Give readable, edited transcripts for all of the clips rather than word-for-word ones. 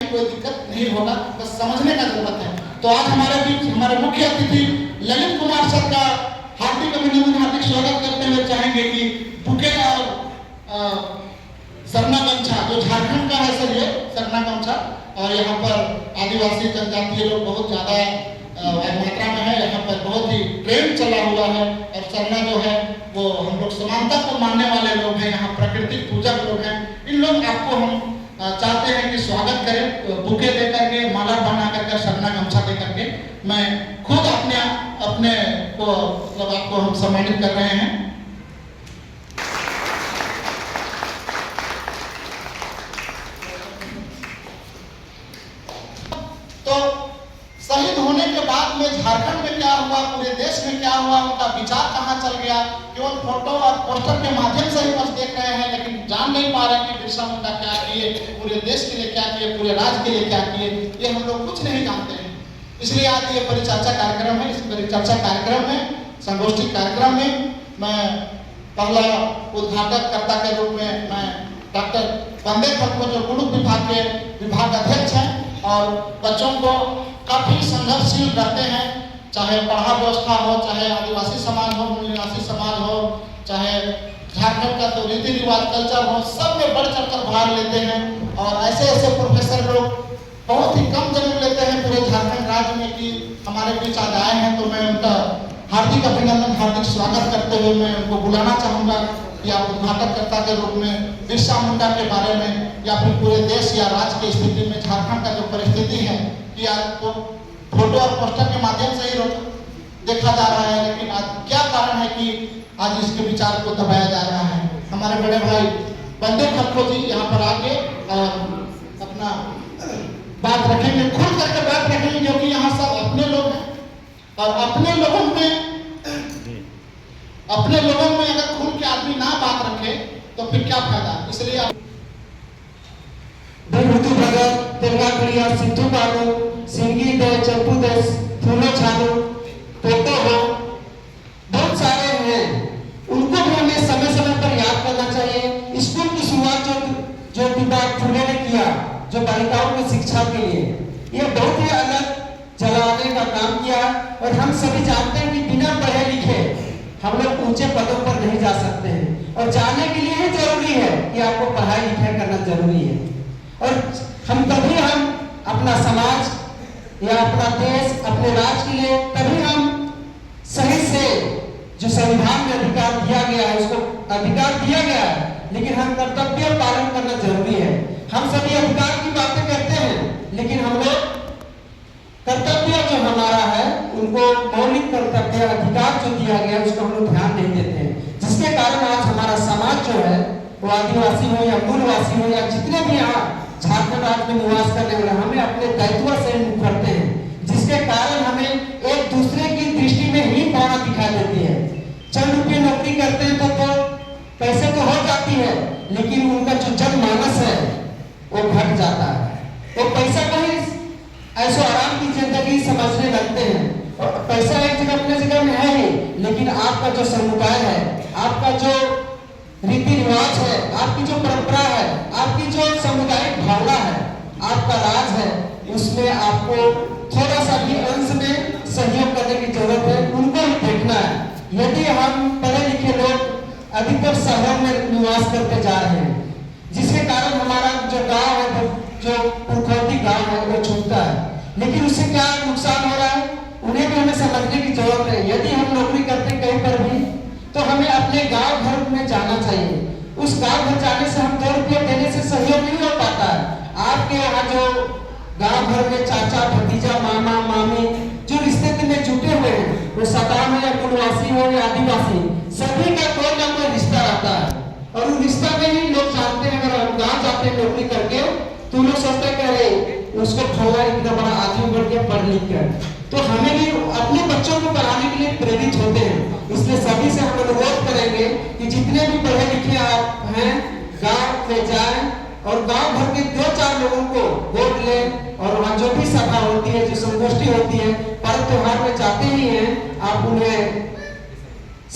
कोई दिक्कत नहीं होगा, बस समझने का जरूरत है। तो आज हमारे बीच हमारे मुख्य अतिथि ललित कुमार सर का हार्दिक अभिनंदन, हार्दिक स्वागत करते हुए चाहेंगे कि बुके और सरना गमछा, जो झारखंड का है सर, ये सरना गमछा, और यहाँ पर आदिवासी जनजातीय लोग बहुत ज़्यादा मात्रा में है, यहाँ पर बहुत ही ट्रेंड चला हुआ है। और सरना जो है वो हम लोग समानता को मानने वाले लोग हैं, यहाँ प्राकृतिक पूजक लोग हैं। इन लोग आपको हम चाहते हैं कि स्वागत करें बुके दे करके, माला बना करके, सरना गमछा दे करके। मैं खुद अपने को मतलब आपको हम सम्मानित कर रहे हैं। तो शहीद होने के बाद में झारखंड में क्या हुआ, पूरे देश में क्या हुआ, उनका विचार कहाँ चल गया, केवल फोटो और पोस्टर के माध्यम से ही बस देख रहे हैं, लेकिन जान नहीं पा रहे कि बिरसा मुंडा क्या किए, पूरे देश के लिए क्या किए, पूरे राज्य के लिए क्या किए, ये हम लोग कुछ नहीं जानते हैं। इसलिए आज ये परिचर्चा कार्यक्रम है। इस परिचर्चा कार्यक्रम में, संगोष्ठी कार्यक्रम में मैं पहला उद्घाटककर्ता के रूप में मैं डॉक्टर बंदे खटको, जो गुणुक विभाग के विभाग अध्यक्ष हैं और बच्चों को काफ़ी संघर्षशील रहते हैं, चाहे पढ़ा व्यवस्था हो, चाहे आदिवासी समाज हो, मूल निवासी समाज हो, चाहे झारखंड का तो रीति रिवाज कल्चर हो, सब में बढ़ चढ़ कर भाग लेते हैं। और ऐसे ऐसे प्रोफेसर लोग बहुत ही कम जन्म लेते हैं पूरे झारखंड राज्य में कि हमारे बीच आज आए हैं। तो मैं उनका हार्दिक अभिनंदन, हार्दिक स्वागत करते हुए मैं उनको बुलाना चाहूँगा कि आप उद्घाटककर्ता के रूप में बिरसा मुंडा के बारे में या फिर पूरे देश या राज्य की स्थिति में झारखंड का जो परिस्थिति है कि आज तो फोटो और पोस्टर के माध्यम से ही देखा जा रहा है, लेकिन आज क्या कारण है कि आज इसके विचार को दबाया जा रहा है। हमारे बड़े भाई बंदे खटको जी यहाँ पर आके और अपना बात रखेंगे, खुल करके बात रखेंगे, क्योंकि यहाँ सब अपने लोग हैं और अपने लोगों में अगर खुल के आदमी ना बात रखे तो फिर क्या फायदा। इसलिए ऋतु भगत, तिरगा कड़िया, सिद्धू बाबू, सिंगी दे, चप्पू दस, फूलो छालो, पोतो हो, बहुत सारे हैं। उनको भी हमें समय समय पर याद करना चाहिए। स्कूल की शुरुआत जो पिता फुले ने किया, जो बालिकाओं की शिक्षा के लिए, ये बहुत ही अलग जलाने का काम किया। और हम सभी जानते हैं कि बिना पढ़े लिखे हम लोग ऊंचे पदों पर नहीं जा सकते हैं, और जाने के लिए ही जरूरी है कि आपको पढ़ाई लिखाई करना जरूरी है। और तभी हम अपना समाज या अपना देश, अपने राज्य के लिए तभी हम सही से जो संविधान में अधिकार दिया गया है उसको अधिकार दिया गया है, लेकिन हम कर्तव्य पालन करना जरूरी है। हम सभी अधिकार की बातें करते हैं, लेकिन हम लोग कर्तव्य जो हमारा है उनको मौलिक कर्तव्य अधिकार जो दिया गया उसको हम लोग ध्यान नहीं देते हैं, जिसके कारण आज हमारा समाज जो है वो आदिवासी हो या मूलवासी हो या जितने भी यहाँ झारखंड राज्य में निवास करने वाले, हमें अपने दायित्व से करते हैं, जिसके कारण हमें एक दूसरे की दृष्टि में ही भावना दिखाई देती है। चंद रुपये नौकरी करते हैं तो पैसे तो हो जाती है, लेकिन उनका जो जनमानस है वो घट जाता है। वो पैसा कहीं ऐसो आराम की जिंदगी समझने लगते हैं, और पैसा एक जगह अपने जगह में है ही, लेकिन आपका जो समुदाय है, आपका जो रीति रिवाज है, आपकी जो परंपरा है, आपकी जो सामुदायिक भावना है, आपका राज है, उसमें आपको थोड़ा सा भी अंश में सहयोग करने की जरूरत है। उनको ही देखना है। यदि हम पढ़े लिखे लोग अधिकतर शहरों में निवास करते जा रहे हैं, जिसके कारण हमारा जो गांव है, जो पुरखौती गांव है वो छूटता है, लेकिन उससे क्या नुकसान हो रहा है उन्हें भी हमें समझने की जरूरत है। यदि हम नौकरी करते हैं कहीं पर भी, तो हमें अपने गांव घर में जाना चाहिए। उस गांव घर जाने से हम 2 रुपये देने से सहयोग नहीं हो पाता है। आपके यहाँ जो गांव घर में चाचा भतीजा, मामा मामी जो रिश्ते में जुटे हुए हैं, वो सतान हो या कुलवासी हो या आदिवासी, सभी का कोई ना कोई रिश्ता रहता है। और उस रिश्ता में ही लोग जानते हैं, अगर हम गाँव जाते हैं नौकरी करके तो लोग सोचते कह रहे उसको फला इतना बड़ा आदमी बन के पढ़ लिख कर, तो हमें भी अपने बच्चों को पढ़ाने के लिए प्रेरित होते हैं। इसलिए सभी से हम अनुरोध करेंगे कि जितने भी पढ़े लिखे आप हैं गांव में जाएं और गांव भर के 2-4 लोगों को वोट लें, और वहाँ जो भी सभा होती है, जो संगोष्ठी होती है, पर्व त्योहार में जाते ही हैं, आप उन्हें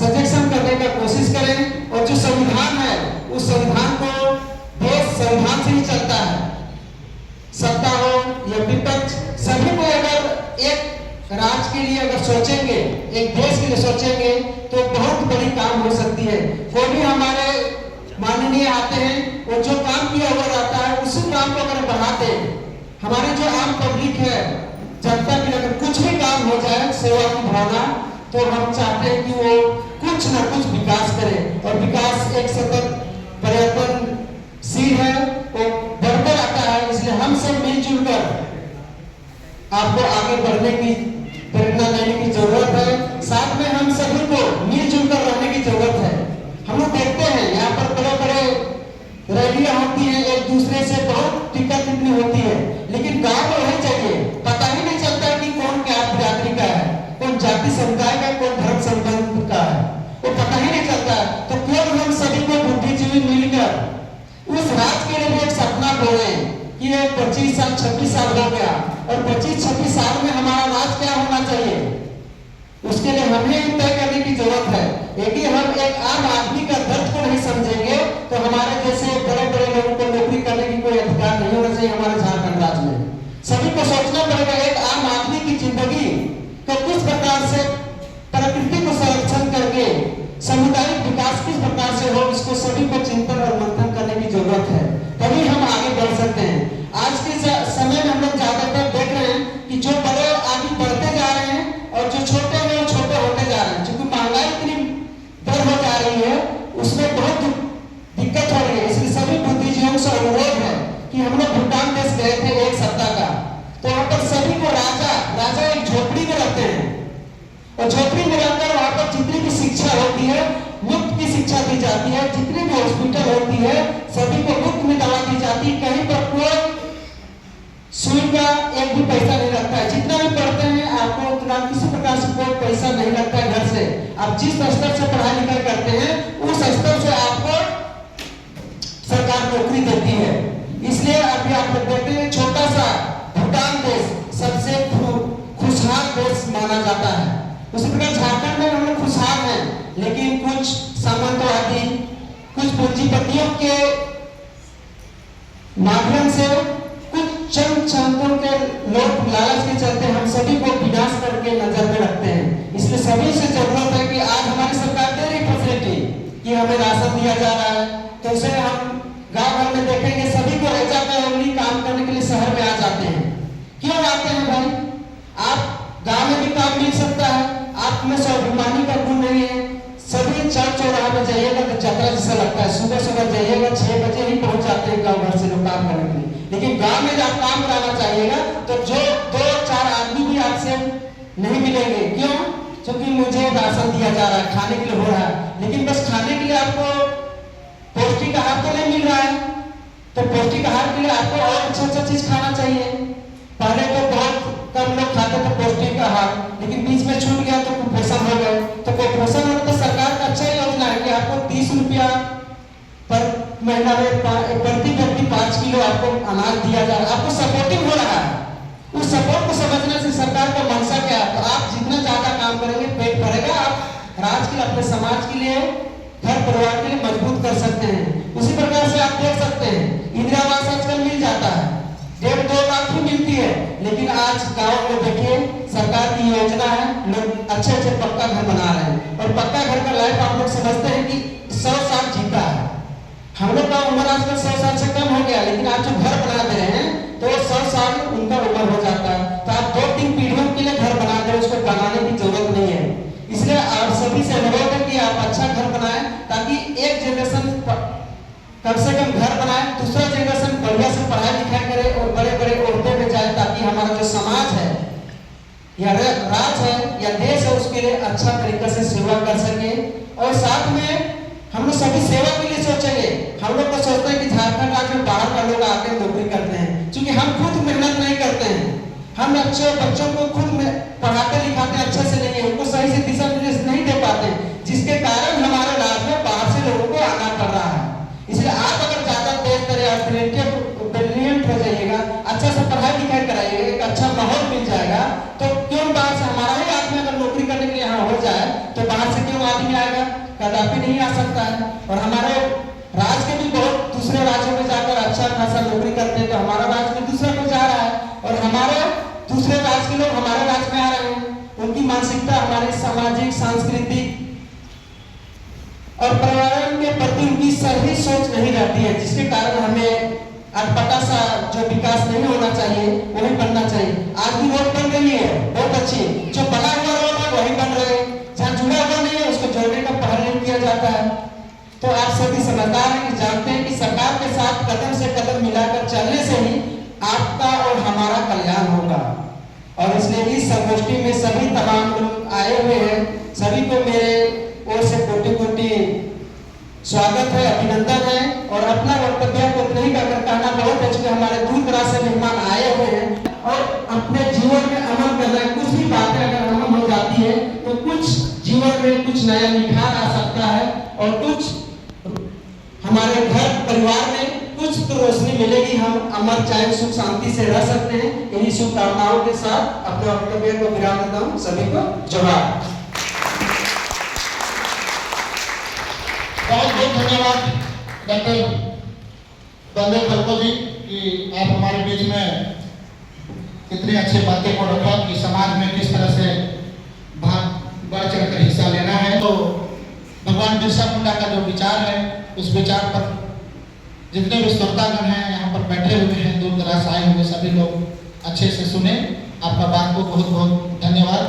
सजेशन करने का कोशिश करें। और जो संविधान है उस संविधान को, देश संविधान से ही चलता है, सत्ता हो या विपक्ष सभी को अगर एक राज्य के लिए अगर सोचेंगे, एक देश के लिए सोचेंगे तो बहुत बड़ी काम हो सकती है। कोई भी हमारे माननीय आते हैं, वो जो काम किया हुआ रहता है उसी काम को अगर बढ़ाते, हमारे जो आम पब्लिक है, जनता के लिए अगर कुछ भी काम हो जाए सेवा की भावना, तो हम चाहते हैं कि वो कुछ ना कुछ विकास करे। और विकास एक सतत पर्यटनशील है, वो बढ़ता रहता है। इसलिए हम सब मिलजुल कर आपको आगे बढ़ने की प्रेरणा देने की जरूरत है। साथ में हम सभी को मिलजुल कर रहने की जरूरत है। हम लोग देखते हैं यहाँ पर बड़े बड़े रैलियां होती हैं, एक दूसरे से बहुत टिक्का टिप्पणी होती है, लेकिन गांव में वही चाहिए, पता ही नहीं चलता कि कौन क्या बिरादरी का है, कौन जाति समुदाय का, कौन धर्म संबंध का है, वो पता ही नहीं चलता। तो क्यों हम सभी को बुद्धिजीवी मिलकर उस राज्य के लिए भी एक सपना बोले कि ये 25 साल 26 साल हो गया और 25-26 साल में हमारा राज क्या होना चाहिए, उसके लिए हमें तय करने की जरूरत है। यदि हम एक आम आदमी का दर्द को नहीं समझेंगे तो हमारे जैसे बड़े बड़े लोगों को नौकरी करने की कोई अधिकार नहीं होना चाहिए हमारे झारखंड राज्य में। सभी को सोचना पड़ेगा एक आम आदमी की जिंदगी को किस प्रकार से प्रकृति को संरक्षण करके सामुदायिक विकास किस प्रकार से हो, इसको सभी को चिंतन और मंथन करने की जरूरत है, तभी हम आगे बढ़ सकते हैं। आज के समय में हम लोग ज्यादातर देख रहे हैं कि जो बड़े आगे बढ़ते जा रहे हैं और जो छोटे हैं वो छोटे होते जा रहे हैं। क्योंकि महंगाई इतनी बढ़ हो जा रही है, उसमें बहुत दिक्कत हो रही है। इसलिए सभी बुद्धिजीवियों से अनुरोध है कि हम लोग भूटान देश गए थे एक सप्ताह का, तो वहाँ पर सभी को राजा एक झोपड़ी में रहते हैं और झोपड़ी में रहकर वहाँ पर जितनी भी शिक्षा होती है मुफ्त की शिक्षा दी जाती है, जितनी भी हॉस्पिटल होती है सभी को मुफ्त में दवा दी जाती है, कहीं पर कोई सुई का एक भी पैसा नहीं लगता है। जितना भी पढ़ते हैं आपको उतना किसी प्रकार से कोई पैसा नहीं लगता है घर से। आप जिस स्तर से पढ़ाई लिखाई करते हैं उस स्तर से आपको सरकार नौकरी देती है। इसलिए अभी आप लोग देखते हैं छोटा सा भूटान देश सबसे खुशहाल देश माना जाता है। उसी प्रकार झारखंड में हम लोग खुशहाल हैं, लेकिन कुछ सामंतवादी, कुछ पूंजीपतियों के माध्यम से चंद चंदों के लोग लालच के चलते हम सभी को विनाश करके नजर में रखते हैं। इसलिए सभी से जरूरत है कि आज हमारी सरकार दे रही फैसिलिटी कि हमें राशन दिया जा रहा है, तो उसे हम गांव भर में देखेंगे सभी को रेचा पे उंगली काम करने के लिए शहर में आ जाते हैं। क्यों आते हैं भाई? आप गांव में भी काम मिल सकता है, आप में स्वाभिमानी का गुण नहीं है। सभी चौक चौराहा में जाइएगा तो यात्रा जैसा लगता है, सुबह सुबह जाइएगा 6 बजे ही पहुंच जाते हैं गाँव भर से लोग काम करने के लिए। लेकिन गांव में जब काम कराना चाहिएगा तो जो 2-4 आदमी भी आपसे नहीं मिलेंगे। क्यों? क्योंकि मुझे राशन दिया जा रहा है, खाने के लिए हो रहा है, लेकिन बस खाने के लिए आपको पौष्टिक आहार तो नहीं मिल रहा है। तो पौष्टिक आहार के लिए आपको और अच्छा चीज खाना चाहिए। पहले तो बहुत कम लोग खाते थे पौष्टिक आहार, लेकिन बीच में छूट गया तो कुपोषण हो गए। तो कुपोषण होने तो सरकार का अच्छा योजना है कि आपको 30 रुपया पर महीना में प्रति व्यक्ति 5 किलो आपको अनाज दिया जा रहा है, आपको सपोर्टिंग हो रहा है। उस सपोर्ट को समझने से सरकार का मंशा क्या है, तो आप जितना ज्यादा काम करेंगे पेट भरेगा, आप राज्य के लिए, अपने समाज के लिए, घर परिवार के लिए मजबूत कर सकते हैं। उसी प्रकार से आप देख सकते हैं इंदिरा आवास आजकल मिल जाता है, 1.5-2 लाख ही मिलती है, लेकिन आज गाँव में देखिए सरकार की योजना है, लोग अच्छे अच्छे पक्का घर बना रहे हैं। और पक्का घर का लाइफ आप लोग समझते हैं कि 100 साल जीता है। हम लोग का उम्र आजकल 100 साल से कम हो गया, लेकिन आज जो घर बना दे रहे हैं तो 100 साल उनका उम्र हो जाता है। तो आप 2-3 पीढ़ियों के लिए घर बना दे, उसको बनाने की जरूरत नहीं है। इसलिए आप सभी से अनुरोध है कि आप अच्छा घर बनाएं, ताकि एक जनरेशन कम से कम घर बनाए, दूसरा जनरेशन बढ़िया से पढ़ाई लिखाई करे और बड़े बड़े ओहदे पे जाए, ताकि हमारा जो समाज है या राज्य है या देश है उसके लिए अच्छा तरीके से सेवा कर सके। और साथ में हम लोग सभी सेवा के लिए सोचेंगे। हम लोग तो सोचते हैं कि झारखंड राज्य में बाहर का लोग आके नौकरी करते हैं, क्योंकि हम खुद मेहनत नहीं करते हैं, हम अच्छे बच्चों को खुद में पढ़ाते लिखाते अच्छे से नहीं है, उनको सही से दिशा निर्देश नहीं दे पाते, जिसके कारण हमारे राज्य में बाहर से लोगों को आना पड़ रहा है। इसलिए आप अगर ज्यादा तेज तरह ब्रिलियंट हो जाइएगा, अच्छा से पढ़ाई लिखाई कराइएगा, एक अच्छा माहौल मिल जाएगा, तो क्यों बाहर से हमारा ही आदमी अगर नौकरी करने के लिए यहाँ हो जाए तो बाहर से क्यों आदमी आएगा? कदापि नहीं आ सकता है। और हमारे राज्य के भी बहुत दूसरे राज्यों में जाकर अच्छा खासा नौकरी करते हैं, तो हमारा राज्य में दूसरा को जा रहा है और था हमारे सामाजिक, सांस्कृतिक और पर्यावरण के प्रति उनकी सही सोच नहीं रहती है, जिसके कारण हमें अटपटा सा जो विकास नहीं होना चाहिए वही बनना चाहिए। आज भी रोड बन रही है बहुत अच्छी, जो बना हुआ रोड है वही बन रहे हैं, जहाँ जुड़ा हुआ नहीं है उसको जोड़ने का पहल नहीं किया जाता है। तो आप सभी समझदार हैं कि जानते हैं कि सरकार के साथ कदम से कदम मिलाकर चलने से ही आपका और हमारा कल्याण होगा। और इसलिए इस संगोष्ठी में सभी तमाम लोग आए हुए हैं, सभी को मेरे ओर से कोटि कोटि स्वागत है, अभिनंदन है। और अपना वक्तव्य को नहीं कहकर कहना बहुत है, चूंकि हमारे दूर दराज से मेहमान आए हुए हैं और अपने जीवन में अमल करना है। कुछ भी बातें अगर अमल हो जाती है तो कुछ जीवन में कुछ नया निखार आ सकता है और कुछ हमारे घर परिवार में कुछ तो रोशनी मिलेगी, हम अमर चैन सुख शांति से रह सकते हैं। इन्हीं शुभकामनाओं के साथ अपने वक्तव्य को विराम देता हूँ। सभी को जोहार। बहुत बहुत धन्यवाद डॉक्टर बलदेव खलको जी कि आप हमारे बीच में इतनी अच्छी बातें को रखा कि समाज में किस तरह से भाग बढ़ चढ़ कर हिस्सा लेना है। तो भगवान बिरसा मुंडा का जो विचार है उस विचार पर जितने भी श्रोतागण हैं यहाँ पर बैठे हुए हैं, दूर दराज आए हुए सभी लोग अच्छे से सुने। आपका बात को बहुत बहुत धन्यवाद।